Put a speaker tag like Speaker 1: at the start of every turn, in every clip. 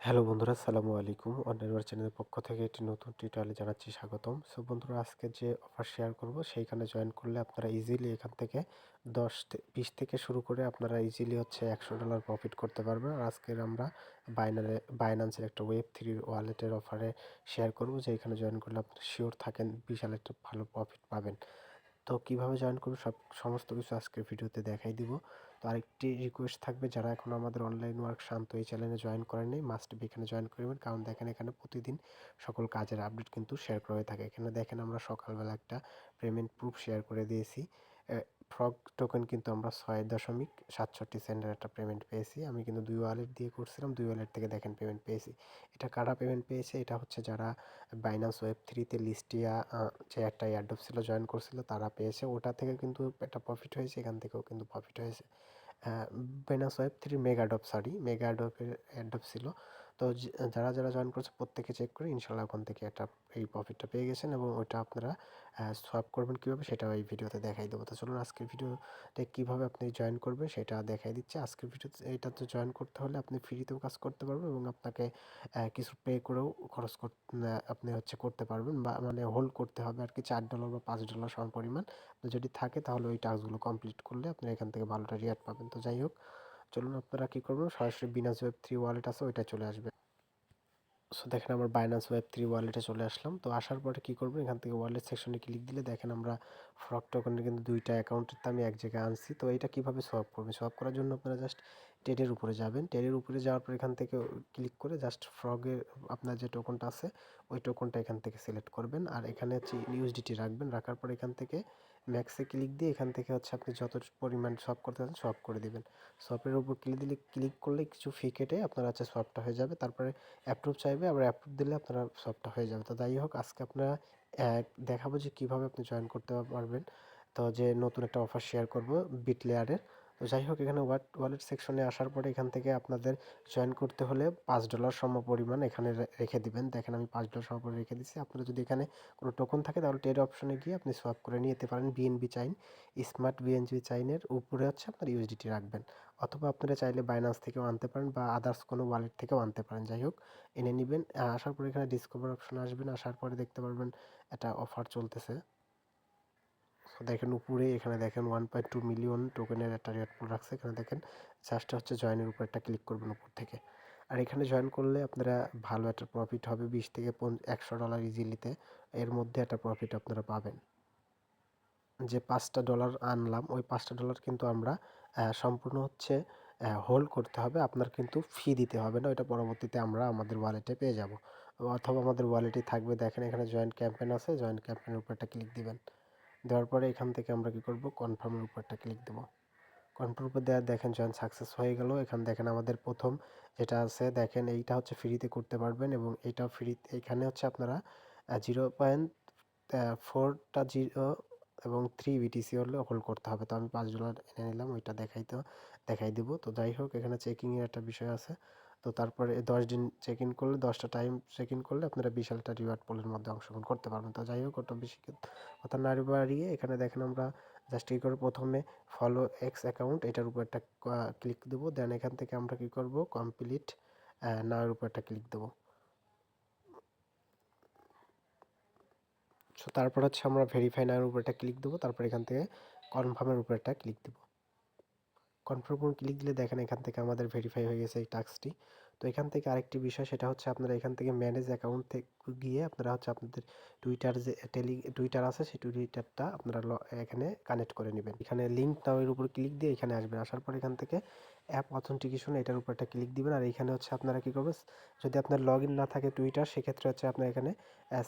Speaker 1: Hello বন্ধুরা, আসসালামু আলাইকুম। অনলাইন চ্যানেলের পক্ষ থেকে একটি নতুন টিউটোরিয়ালে জানাচ্ছি স্বাগতম। সো বন্ধুরা, আজকে যে অফার শেয়ার করব সেইখানে জয়েন করলে আপনারা ইজিলি এখান থেকে 20 থেকে শুরু করে আপনারা ইজিলি হচ্ছে $100 প্রফিট করতে পারবেন। আর আজকের আমরা বাইন্যান্সের একটা ওয়েব 3 ওয়ালেটের অফারে শেয়ার করব, যে এখানে জয়েন করলে আপনারা শিওর থাকেন বিশাল একটা ভালো প্রফিট পাবেন। তো কিভাবে জয়েন করব সমস্ত কিছু আজকের ভিডিওতে দেখাই দিব। তো আরেকটি রিকোয়েস্ট থাকবে, যারা এখন আমাদের অনলাইন ওয়ার্ক শান্ত এই চ্যানেলে জয়েন করেননি, মাস্ট বি এখানে জয়েন করবেন। কারণ দেখেন, এখানে প্রতিদিন সকল কাজের আপডেট কিন্তু শেয়ার করা হয়ে থাকে। এখানে দেখেন, আমরা সকালবেলা একটা পেমেন্ট প্রুফ শেয়ার করে দিয়েছি। ফ্রগ টোকেন কিন্তু আমরা 6.67 সেন্টের একটা পেমেন্ট পেয়েছি। আমি কিন্তু 2 ওয়ালেট দিয়ে করছিলাম, 2 ওয়ালেট থেকে দেখেন পেমেন্ট পেয়েছি। এটা কারা পেমেন্ট পেয়েছে? এটা হচ্ছে যারা বাইন্যান্স ওয়েব 3-তে লিস্টিয়া যে একটা এয়ারড্রপ ছিল জয়েন করছিল, তারা পেয়েছে। ওটা থেকে কিন্তু একটা প্রফিট হয়েছে, এখান থেকেও কিন্তু প্রফিট হয়েছে। বাইন্যান্স ওয়েব 3 মেগা অ্যাডপের অ্যাডপ ছিল। তো যারা যারা জয়েন করেছে প্রত্যেকে চেক করে ইনশাল্লাহ ওখান থেকে একটা এই প্রফিটটা পেয়ে গেছেন, এবং ওইটা আপনারা সোয়াপ করবেন কীভাবে সেটাও এই ভিডিওতে দেখাই দেবো। তো চলুন আজকের ভিডিওতে কীভাবে আপনি জয়েন করবেন সেটা দেখাই দিচ্ছি। আজকের ভিডিওতে এইটাতে জয়েন করতে হলে আপনি ফ্রিতেও কাজ করতে পারবেন, এবং আপনাকে কিছু পে করেও খরচ করতে আপনি হচ্ছে করতে পারবেন, বা মানে হোল্ড করতে হবে আর কি। $4 বা $5 সম পরিমাণ যদি থাকে, তাহলে ওই টাস্কগুলো কমপ্লিট করলে আপনি এখান থেকে ভালোটা রিয়াদ পাবেন। তো যাই হোক, চলুন আপনারা কী করবেন, সরাসরি বিনাস ওয়েব 3 ওয়ালেট আছে ওইটা চলে আসবে। সো দেখেন, আমার বাইন্যান্স ওয়েব 3 ওয়ালেটে চলে আসলাম। তো আসার পরে কী করবেন, এখান থেকে ওয়ালেট সেকশনে ক্লিক দিলে দেখেন আমরা ফ্রগ টোকেনের কিন্তু 2টা অ্যাকাউন্টের তো আমি এক জায়গায় আনছি। তো এটা কীভাবে সোয়াপ করবেন? সোয়াপ করার জন্য আপনারা জাস্ট টেডের উপরে যাবেন। টেডের উপরে যাওয়ার পর এখান থেকে ক্লিক করে জাস্ট ফ্রগের আপনার যে টোকনটা আছে ওই টোকনটা এখান থেকে সিলেক্ট করবেন, আর এখানে হচ্ছে ইউএসডিটি রাখবেন। রাখার পর এখান থেকে ম্যাক্সে ক্লিক দিয়ে এখান থেকে হচ্ছে আপনি যত পরিমাণ সোয়াপ করতে চান সোয়াপ করে দিবেন। সোয়াপের উপর ক্লিক করলে কিছু ফি কেটে আপনার হচ্ছে সোয়াপটা হয়ে যাবে। তারপরে অ্যাপ্রুভ চাইবে, আবার অ্যাপ্রুভ দিলে আপনার সবটা হয়ে যাবে। তো যাই হোক, আজকে আপনারা দেখাবো যে কীভাবে আপনি জয়েন করতে পারবেন। তো যে নতুন একটা অফার শেয়ার করব বিটলেয়ারের। তো যাই হোক, এখানে ওয়ালেট সেকশনে আসার পরে এখান থেকে আপনাদের জয়েন করতে হলে $5 সম পরিমাণ এখানে রেখে দিবেন। দেখেন, আমি $5 সম পরিমাণ রেখে দিচ্ছি। আপনারা যদি এখানে কোনো টোকন থাকে তাহলে ট্রেড অপশনে গিয়ে আপনি সোয়াপ করে নিতে পারেন। বিএনবি চাইন, স্মার্ট বিএনবি চাইনের উপরে হচ্ছে আপনার ইউএসডিটি রাখবেন, অথবা আপনারা চাইলে বাইন্যান্স থেকেও আনতে পারেন বা আদার্স কোনো ওয়ালেট থেকেও আনতে পারেন। যাই হোক, এনে নেবেন। আসার পরে এখানে ডিসকভার অপশনে আসবেন। আসার পরে দেখতে পারবেন একটা অফার চলতেছে। দেখেন উপরে, এখানে দেখেন 1.2 মিলিয়ন টোকেনের একটা রেট পুল রাখছে। এখানে দেখেন জাস্ট হচ্ছে জয়েনের উপর একটা ক্লিক করবেন উপর থেকে। আর এখানে জয়েন করলে আপনারা ভালো একটা প্রফিট হবে, $20 থেকে $100 ইজিলিতে। এর মধ্যে একটা প্রফিট আপনারা পাবেন। যে $5 আনলাম, ওই $5 কিন্তু আমরা সম্পূর্ণ হচ্ছে হোল্ড করতে হবে। আপনার কিন্তু ফি দিতে হবে না, ওইটা পরবর্তীতে আমরা আমাদের ওয়ালেটে পেয়ে যাব, অথবা আমাদের ওয়ালেটেই থাকবে। দেখেন, এখানে জয়েন্ট ক্যাম্পেইন আছে, জয়েন্ট ক্যাম্পেইনের উপর একটা ক্লিক দিবেন। দেওয়ার পরে এখান থেকে আমরা কী করব, কনফার্মের উপর একটা ক্লিক দেবো। কনফার্ম উপর দেওয়ার দেখেন জয়েন সাকসেস হয়ে গেল। এখানে দেখেন আমাদের প্রথম যেটা আছে, দেখেন এইটা হচ্ছে ফ্রিতে করতে পারবেন, এবং এইটাও ফ্রি। এখানে হচ্ছে আপনারা 0.4 এবং 3 বিটিসি হলে হোল্ড করতে হবে। তো আমি $5 এনে নিলাম, ওইটা দেখাই দেবো। তো যাই হোক, এখানে চেকিংয়ের একটা বিষয় আছে। তো তারপরে 10 দিন চেক ইন করলে, 10টা টাইম চেক ইন করলে আপনারা বিশালটা রিওয়ার্ড পুলের মধ্যে অংশগ্রহণ করতে পারবেন। তো যাই হোক, ওটা বেশি কথা না বাড়িয়ে এখানে দেখেন আমরা জাস্ট কী করে, প্রথমে ফলো এক্স অ্যাকাউন্ট এটার উপর একটা ক্লিক দেবো। দেন এখান থেকে আমরা কী করব, কমপ্লিট নাওয়ের উপর একটা ক্লিক দেবো। সো তারপর হচ্ছে আমরা ভেরিফাই নাওয়ের উপর একটা ক্লিক দেবো। তারপর এখান থেকে কনফার্মের উপর একটা ক্লিক দেবো। কনফার্ম ক্লিক দিলে দেখেন এখান থেকে আমাদের ভেরিফাই হয়ে গেছে এই টাস্কটি। তো এখান থেকে আরেকটি বিষয়, সেটা হচ্ছে আপনারা এখান থেকে ম্যানেজ অ্যাকাউন্ট থেকে গিয়ে আপনারা হচ্ছে আপনাদের টুইটার আছে, সেই টুইটারটা আপনারা এখানে কানেক্ট করে নেবেন। এখানে লিঙ্ক নাও এর উপর ক্লিক দিয়ে এখানে আসবেন। আসার পর এখান থেকে অ্যাপ অথেন্টিকেশন এটার উপর একটা ক্লিক দিবেন। আর এখানে হচ্ছে আপনারা কী করবেন, যদি আপনার লগ ইন না থাকে টুইটার, সেক্ষেত্রে হচ্ছে আপনার এখানে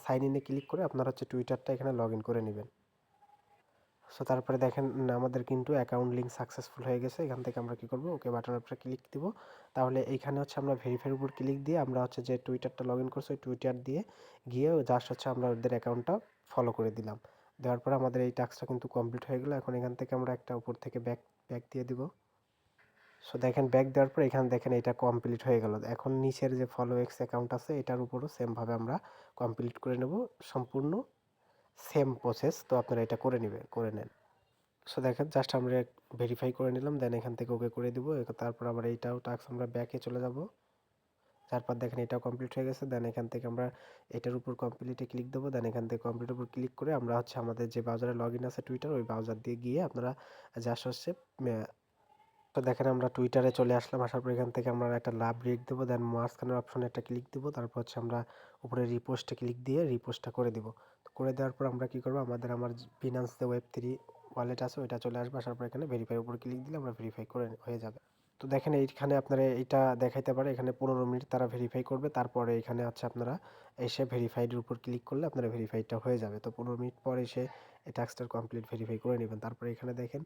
Speaker 1: সাইন ইনে ক্লিক করে আপনার হচ্ছে টুইটারটা এখানে লগ ইন করে নেবেন। সো তারপরে দেখেন আমাদের কিন্তু অ্যাকাউন্ট লিঙ্ক সাকসেসফুল হয়ে গেছে। এখান থেকে আমরা কী করব, ওকে বাটনের উপরে ক্লিক দিব। তাহলে এইখানে হচ্ছে আমরা ভেরিফাইয়ের উপর ক্লিক দিয়ে আমরা হচ্ছে যে টুইটারটা লগ ইন করছি, ওই টুইটার দিয়ে গিয়ে জাস্ট হচ্ছে আমরা ওদের অ্যাকাউন্টটা ফলো করে দিলাম। দেওয়ার পরে আমাদের এই টাস্কটা কিন্তু কমপ্লিট হয়ে গেলো। এখন এখান থেকে আমরা একটা উপর থেকে ব্যাক দিয়ে দিব। সো দেখেন, ব্যাক দেওয়ার পর এখানে দেখেন এটা কমপ্লিট হয়ে গেল। এখন নিচের যে ফলো এক্স অ্যাকাউন্ট আছে এটার উপরও সেমভাবে আমরা কমপ্লিট করে নেব, সম্পূর্ণ সেম প্রসেস। তো আপনারা এটা করে নেন। সো দেখেন, জাস্ট আমরা ভেরিফাই করে নিলাম, দেন এখান থেকে ওকে করে দিব। তারপর আবার এইটাও টাস্ক আমরা ব্যাকে চলে যাব। তারপর দেখেন এটাও কমপ্লিট হয়ে গেছে। দেন এখান থেকে আমরা এটার উপর কমপ্লিটে ক্লিক দেবো। দেন এখান থেকে কমপ্লিটের উপর ক্লিক করে আমরা হচ্ছে আমাদের যে ব্রাউজারে লগ ইন আছে টুইটার, ওই ব্রাউজার দিয়ে গিয়ে আপনারা জাস্ট হচ্ছে তো দেখেন আমরা টুইটারে চলে আসলাম। আসার পর এখান থেকে আমরা একটা লাভ রেট দেবো। দেন মাঝখানের অপশনে একটা ক্লিক দেবো। তারপর হচ্ছে আমরা উপরে রিপোস্টে ক্লিক দিয়ে রিপোস্টটা করে দেবো। তো করে দেওয়ার পর আমরা কী করবো, আমার বিনান্স যে Web3 ওয়ালেট আছে ওইটা চলে আসবে। আসার পর এখানে ভেরিফাইয়ের উপর ক্লিক দিলে আমরা ভেরিফাই করে হয়ে যাবে। তো দেখেন এইখানে আপনারা এইটা দেখাইতে পারে, এখানে 15 মিনিট তারা ভেরিফাই করবে। তারপরে এখানে হচ্ছে আপনারা এসে ভেরিফাইডের উপর ক্লিক করলে আপনারা ভেরিফাইডটা হয়ে যাবে। তো 15 মিনিট পর এসে এই টাস্কটা কমপ্লিট ভেরিফাই করে নেবেন। তারপরে এখানে দেখেন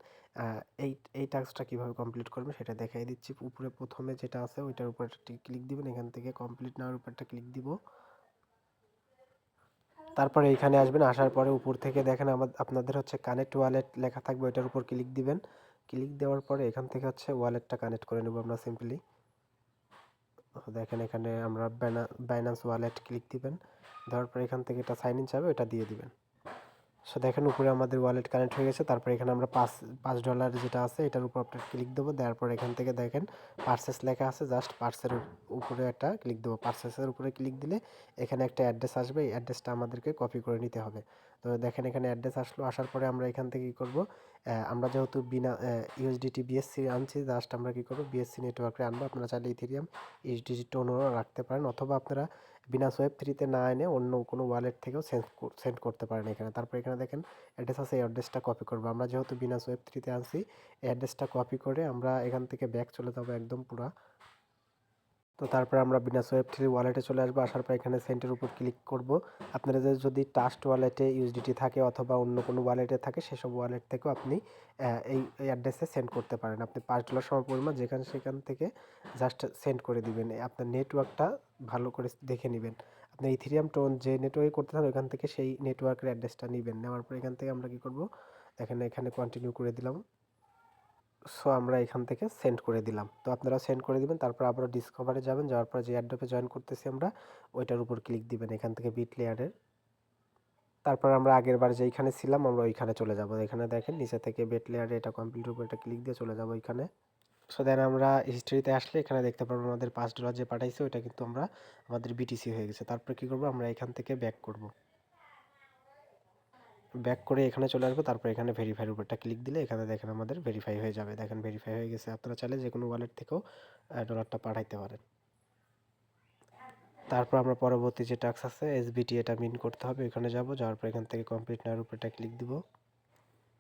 Speaker 1: এই এই টাস্কটা কীভাবে কমপ্লিট করবেন সেটা দেখাই দিচ্ছি। উপরে প্রথমে যেটা আছে ওইটার উপর একটা ক্লিক দিবেন। এখান থেকে কমপ্লিট নাওয়ার উপর একটা ক্লিক দিব। তারপরে এইখানে আসবেন। আসার পরে উপর থেকে দেখেন আপনাদের হচ্ছে কানেক্ট ওয়ালেট লেখা থাকবে, ওইটার উপর ক্লিক দিবেন। ক্লিক দেওয়ার পরে এখান থেকে হচ্ছে ওয়ালেটটা কানেক্ট করে নেব আমরা সিম্পলি। দেখেন এখানে আমরা বাইন্যান্স ওয়ালেট ক্লিক দিবেন। দেওয়ার পরে এখান থেকে এটা সাইন ইন চাবে, ওটা দিয়ে দিবেন। সো দেখেন উপরে আমাদের ওয়ালেট কানেক্ট হয়ে গেছে। তারপরে এখানে আমরা $5 যেটা আছে এটার উপর আপনার ক্লিক দেবো। দেওয়ার পর এখান থেকে দেখেন পার্সেস লেখা আছে, জাস্ট পার্সের উপরে একটা ক্লিক দেবো। পার্সেসের উপরে ক্লিক দিলে এখানে একটা অ্যাড্রেস আসবে, এই অ্যাড্রেসটা আমাদেরকে কপি করে নিতে হবে। তো দেখেন এখানে অ্যাড্রেস আসলো। আসার পরে আমরা এখান থেকে কী করবো, আমরা যেহেতু বিনা ইউএসডিটি বিএসসি আনছি, জাস্ট আমরা কী করবো বিএসসি নেটওয়ার্কে আনবো। আপনারা চাইলে ইথেরিয়াম ইউএসডিটি টোনও রাখতে পারেন, অথবা আপনারা বিনান্স Web3-তে না এনে অন্য কোনো ওয়ালেট থেকেও সেন্ড করতে পারেন এখানে। তারপর এখানে দেখেন অ্যাড্রেস আছে, এই অ্যাড্রেসটা কপি করবো। আমরা যেহেতু বিনান্স Web3-তে আনছি, এই অ্যাড্রেসটা কপি করে আমরা এখান থেকে ব্যাক চলে যাবো একদম পুরা। তো তারপর আমরা বিনান্স Web3 ওয়ালেটে চলে আসবো। আসার পর এখানে সেন্টের উপর ক্লিক করব। আপনাদের যদি ট্রাস্ট ওয়ালেটে ইউএসডিটি থাকে অথবা অন্য কোনো ওয়ালেটে থাকে, সেসব ওয়ালেট থেকেও আপনি এই অ্যাড্রেসে সেন্ড করতে পারেন। আপনি $5 সমপরিমাণ সেখান থেকে জাস্ট সেন্ড করে দিবেন। আপনার নেটওয়ার্কটা ভালো করে দেখে নেবেন। আপনি ইথেরিয়াম টোন যে নেটওয়ার্কে করতে চান ওইখান থেকে সেই নেটওয়ার্কের অ্যাড্রেসটা নেবেন। নেওয়ার পর এখান থেকে আমরা কী করব, এখানে কন্টিনিউ করে দিলাম। সো আমরা এখান থেকে সেন্ড করে দিলাম। তো আপনারা সেন্ড করে দিবেন। তারপর আবারও ডিসকভারে যাবেন, যাওয়ার পর যে অ্যাড্রপে জয়েন করতেছি আমরা ওইটার উপর ক্লিক দিবেন এখান থেকে বিট লেয়ারের। তারপর আমরা আগের বার যেইখানে ছিলাম আমরা ওইখানে চলে যাব। এখানে দেখেন নিচে থেকে বিট লেয়ারে এটা কমপ্লিট উপর এটা ক্লিক দিয়ে চলে যাব ওইখানে। সো দেন আমরা হিস্ট্রিতে আসলে এখানে দেখতে পারবো আমাদের $5 যে পাঠাইছে ওইটা কিন্তু আমাদের বিটিসি হয়ে গেছে। তারপর কী করবো, আমরা এখান থেকে ব্যাক করব। ব্যাক করে এখানে চলে আসবো। তারপর এখানে ভেরিফাইয়ের উপরটা ক্লিক দিলে এখানে দেখেন আমাদের ভেরিফাই হয়ে যাবে। দেখেন ভেরিফাই হয়ে গেছে। আপনারা চাইলে যে কোনো ওয়ালেট থেকেও ডলারটা পাঠাইতে পারেন। তারপর আমরা পরবর্তী যে টাস্ক আছে এসবিটি, এটা মিন করতে হবে। এখানে যাব, যাওয়ার পর এখান থেকে কমপ্লিট নেওয়ার উপরটা ক্লিক দিব।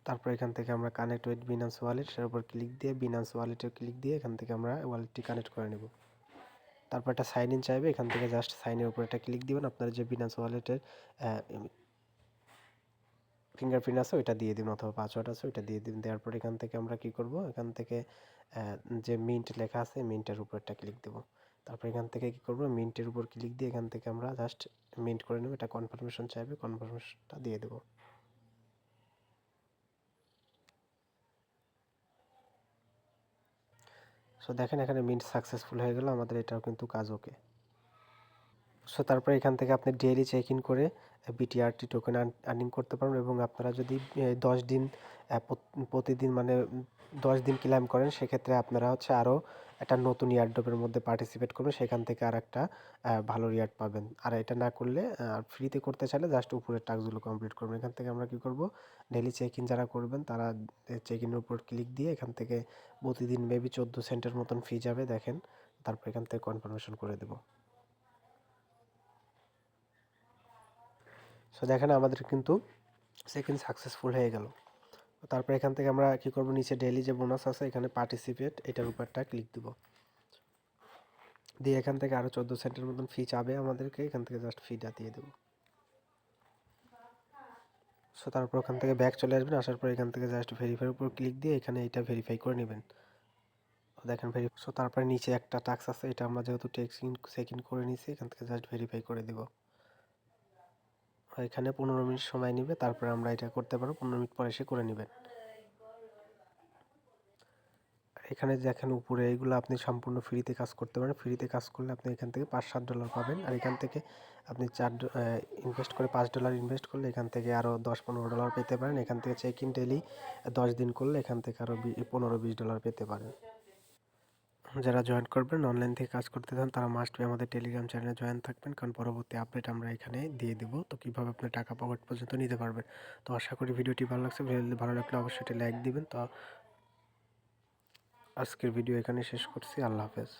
Speaker 1: তারপর এখান থেকে আমরা কানেক্ট উইথ বিনান্স ওয়ালেট সেটার উপর ক্লিক দিয়ে বিনান্স ওয়ালেটে ক্লিক দিয়ে এখান থেকে আমরা ওয়ালেটটি কানেক্ট করে নেব। তারপর একটা সাইন ইন চাইবে, এখান থেকে জাস্ট সাইনের উপর একটা ক্লিক দিবেন। আপনার যে বিনান্স ওয়ালেটের ফিঙ্গারপ্রিন্ট আছে ওইটা দিয়ে দিন, অথবা পাসওয়ার্ড আছে ওইটা দিয়ে দিন। দেওয়ার পর এখান থেকে আমরা কি করব, এখান থেকে যে মিন্ট লেখা আছে মিন্টের উপর একটা ক্লিক দেব। তারপর এখান থেকে কি করব, মিন্টের উপর ক্লিক দিয়ে এখান থেকে আমরা জাস্ট মিন্ট করে নেব। এটা কনফার্মেশন চাইবে, কনফার্মেশনটা দিয়ে দেব। সো দেখেন এখানে মিন্ট সাকসেসফুল হয়ে গেল আমাদের, এটাও কিন্তু কাজ ওকে। সো তারপরে এখান থেকে আপনি ডেইলি চেক ইন করে বিটিআরটি টোকেন আর্নিং করতে পারবেন। এবং আপনারা যদি 10 দিন প্রতিদিন মানে 10 দিন ক্লেম করেন, সেক্ষেত্রে আপনারা হচ্ছে আরও একটা নতুন ইয়ারড্রপের মধ্যে পার্টিসিপেট করবেন, সেখান থেকে আর একটা ভালো রিয়ার্ড পাবেন। আর এটা না করলে ফ্রিতে করতে চাইলে জাস্ট উপরের টাস্কগুলো কমপ্লিট করবেন। এখান থেকে আমরা কী করব, ডেইলি চেক ইন যারা করবেন তারা চেক ইনের উপর ক্লিক দিয়ে এখান থেকে প্রতিদিন মেবি 14 সেন্টের মতন ফি যাবে দেখেন। তারপর এখান থেকে কনফার্মেশন করে দেবো। সো দেখেন আমাদের কিন্তু সেকেন্ড সাকসেসফুল হয়ে গেল। তারপর এখান থেকে আমরা কি করব, নিচে ডেইলি যে বোনাস আছে এখানে পার্টিসিপেট এটার উপরটা ক্লিক দিব। দিয়ে এখান থেকে আরও 14 সেন্টের মতন ফি চাবে আমাদেরকে, এখান থেকে জাস্ট ফিটা দিয়ে দেবো। সো তারপর ওখান থেকে ব্যাক চলে আসবেন। আসার পর এখান থেকে জাস্ট ভেরিফাইয়ের উপর ক্লিক দিয়ে এখানে এটা ভেরিফাই করে নেবেন। দেখেন সো তারপরে নিচে একটা টাস্ক আছে, এটা আমরা যেহেতু চেক ইন করে নিয়েছি এখান থেকে জাস্ট ভেরিফাই করে দেবো। এখানে 15 মিনিট সময় নেবে, তারপরে আমরা এটা করতে পারবো। 15 মিনিট পরে এসে করে নেবেন। এখানে দেখেন উপরে এইগুলো আপনি সম্পূর্ণ ফ্রিতে কাজ করতে পারেন। ফ্রিতে কাজ করলে আপনি এখান থেকে $5-7 পাবেন। আর এখান থেকে আপনি ইনভেস্ট করে $5 ইনভেস্ট করলে এখান থেকে আরও $10-15 পেতে পারেন। এখান থেকে চেক ইন ডেলি 10 দিন করলে এখান থেকে আরও $15-20 পেতে পারেন। যারা জয়েন করবেন অনলাইন থেকে কাজ করতে চান তারা মাস্ট বি আমাদের টেলিগ্রাম চ্যানেলে জয়েন থাকবেন, কারণ পরবর্তী আপডেট আমরা এখানে দিয়ে দেবো, তো কীভাবে আপনি টাকা পকেট পর্যন্ত নিতে পারবেন। তো আশা করি ভিডিওটি ভালো লাগছে, ভালো লাগলে অবশ্যই লাইক দিবেন। তো আজকের ভিডিও এখানে শেষ করছি, আল্লাহ হাফেজ।